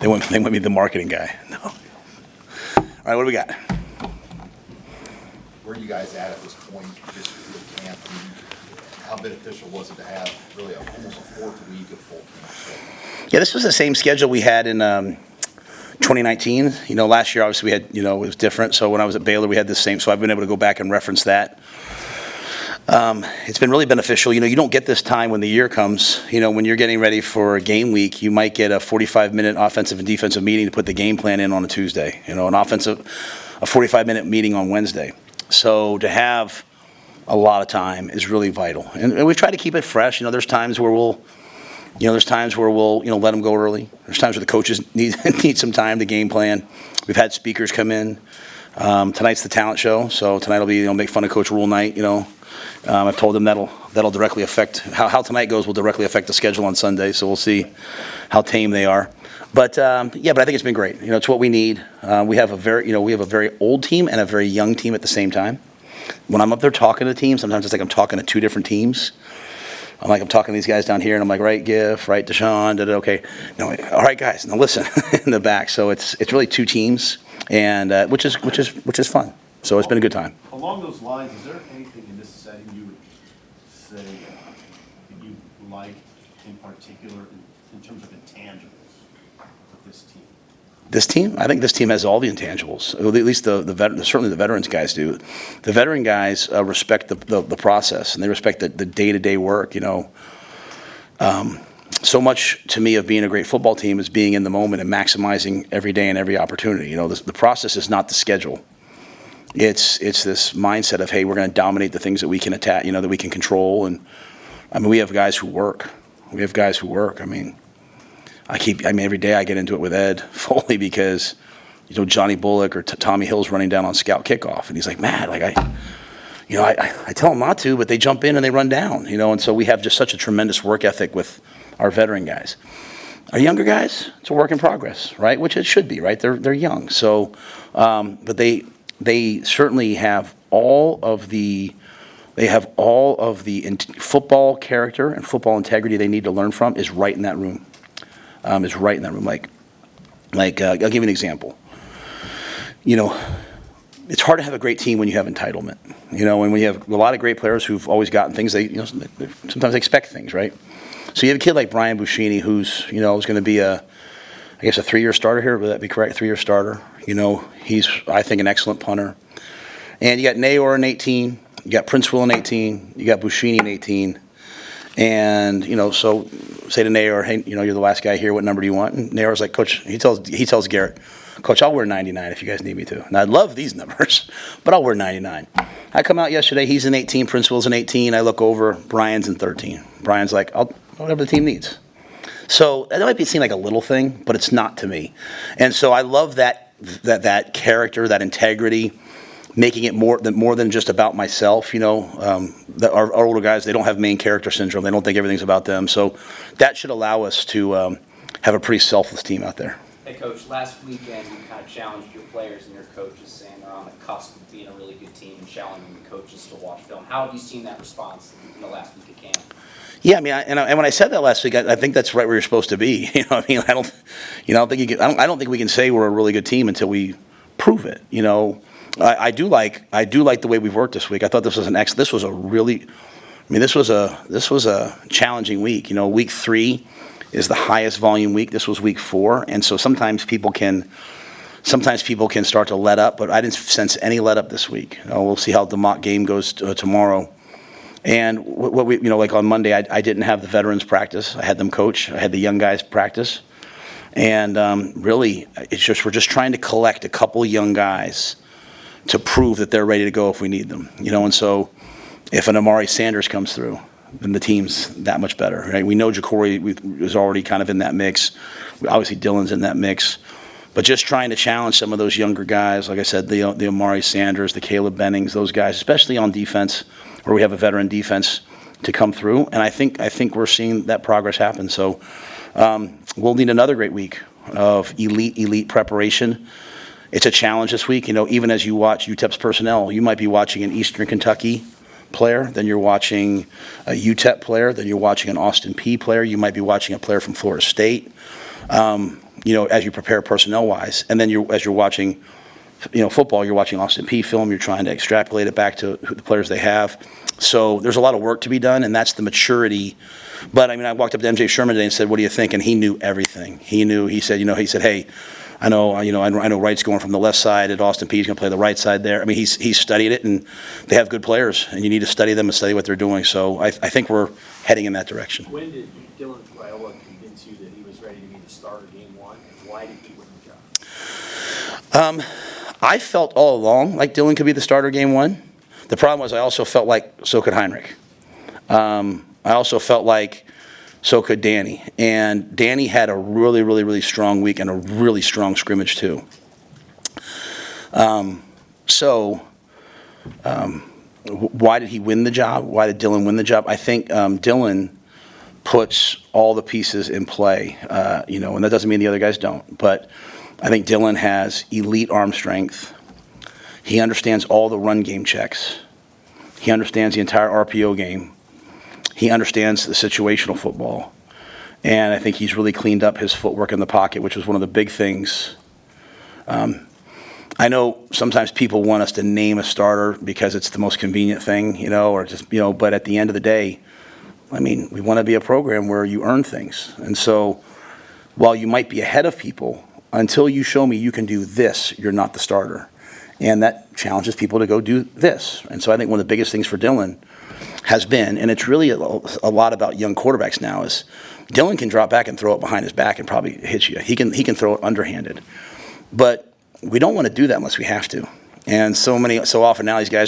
They want me to be the marketing guy. No. All right, what do we got? Where are you guys at this point, just with camp? And how beneficial was it to have really almost a fourth week of full camp? Yeah, this was the same schedule we had in 2019. Last year, obviously, we had, it was different. So when I was at Baylor, we had the same. So I've been able to go back and reference that. It's been really beneficial. You don't get this time when the year comes. When you're getting ready for a game week, you might get a 45-minute offensive and defensive meeting to put the game plan in on a Tuesday. A 45-minute meeting on Wednesday. So to have a lot of time is really vital. And we've tried to keep it fresh. There's times where we'll let them go early. There's times where the coaches need some time to game plan. We've had speakers come in. Tonight's the talent show, so tonight will be make fun of Coach Rhule night. I've told them that'll directly affect how tonight goes will directly affect the schedule on Sunday. So we'll see how tame they are. But I think it's been great. It's what we need. We have a very old team and a very young team at the same time. When I'm up there talking to teams, sometimes it's like I'm talking to two different teams. I'm talking to these guys down here, and I'm like, right, Giff, right, Deshaun, okay. All right, guys, now listen in the back. So it's really two teams, and which is fun. So it's been a good time. Along those lines, is there anything in this setting you would say that you like in particular in terms of intangibles of this team? This team? I think this team has all the intangibles. At least certainly the veterans guys do. The veteran guys respect the process, and they respect the day-to-day work. So much to me of being a great football team is being in the moment and maximizing every day and every opportunity. The process is not the schedule. It's this mindset of, hey, we're going to dominate the things that we can attack, that we can control. And we have guys who work. Every day I get into it with Ed Foley because, Johnny Bullock or Tommy Hill's running down on scout kickoff, and he's like, Matt, I tell them not to, but they jump in and they run down, and so we have just such a tremendous work ethic with our veteran guys. Our younger guys, it's a work in progress, right? Which it should be, right? They're young, so but they certainly have all of the football character and football integrity they need to learn from is right in that room. Like I'll give you an example. It's hard to have a great team when you have entitlement. When we have a lot of great players who've always gotten things, they sometimes expect things, right? So you have a kid like Brian Buschini who's is going to be a 3-year starter here. Would that be correct? 3-year starter. He's, I think, an excellent punter. And you got Nayor in 18. You got Prince Will in 18. You got Buschini in 18. And, so say to Nayor, hey, you're the last guy here. What number do you want? And Nayor's like, Coach, he tells Garrett, Coach, I'll wear 99 if you guys need me to. And I love these numbers, but I'll wear 99. I come out yesterday, he's in 18, Prince Will's in 18. I look over, Brian's in 13. Brian's like, whatever the team needs. So that might seem like a little thing, but it's not to me. And so I love that character, that integrity, making it more than just about myself. Our older guys, they don't have main character syndrome. They don't think everything's about them. So that should allow us to have a pretty selfless team out there. Hey, Coach, last weekend you kind of challenged your players and your coaches, saying they're on the cusp of being a really good team and challenging the coaches to watch film. How have you seen that response in the last week of camp? Yeah, and when I said that last week, I think that's right where you're supposed to be. I don't think we can say we're a really good team until we prove it. I do like the way we've worked this week. I thought this was a challenging week. Week 3 is the highest volume week. This was week 4, and so sometimes people can start to let up, but I didn't sense any let up this week. We'll see how the mock game goes tomorrow. And what we, like on Monday, I didn't have the veterans practice. I had them coach. I had the young guys practice. And really, we're just trying to collect a couple young guys to prove that they're ready to go if we need them. And so if an Amari Sanders comes through, then the team's that much better, right? We know Ja'Cory is already kind of in that mix. Obviously, Dylan's in that mix. But just trying to challenge some of those younger guys, like I said, the Amari Sanders, the Caleb Bennings, those guys, especially on defense, where we have a veteran defense to come through. And I think we're seeing that progress happen. So we'll need another great week of elite preparation. It's a challenge this week. Even as you watch UTEP's personnel, you might be watching an Eastern Kentucky player, then you're watching a UTEP player, then you're watching an Austin Peay player, you might be watching a player from Florida State. as you prepare personnel-wise. And then as you're watching, football, you're watching Austin Peay film, you're trying to extrapolate it back to the players they have. So there's a lot of work to be done, and that's the maturity. But, I walked up to MJ Sherman today and said, what do you think? And he knew everything. He said, hey, I know Wright's going from the left side at Austin Peay. He's going to play the right side there. He's studied it, and they have good players, and you need to study them and study what they're doing. So I think we're heading in that direction. When did Dylan Raiola convince you that he was ready to be the starter game one, and why did he win the job? I felt all along like Dylan could be the starter game one. The problem was I also felt like so could Heinrich. I also felt like so could Danny. And Danny had a really, really, really strong week and a really strong scrimmage too. Why did he win the job? Why did Dylan win the job? I think Dylan puts all the pieces in play, and that doesn't mean the other guys don't. But I think Dylan has elite arm strength. He understands all the run game checks. He understands the entire RPO game. He understands the situational football. And I think he's really cleaned up his footwork in the pocket, which was one of the big things. I know sometimes people want us to name a starter because it's the most convenient thing, but at the end of the day, we want to be a program where you earn things. And so while you might be ahead of people, until you show me you can do this, you're not the starter. And that challenges people to go do this. And so I think one of the biggest things for Dylan has been, and it's really a lot about young quarterbacks now, is Dylan can drop back and throw it behind his back and probably hit you. He can throw it underhanded. But we don't want to do that unless we have to. And so often now these guys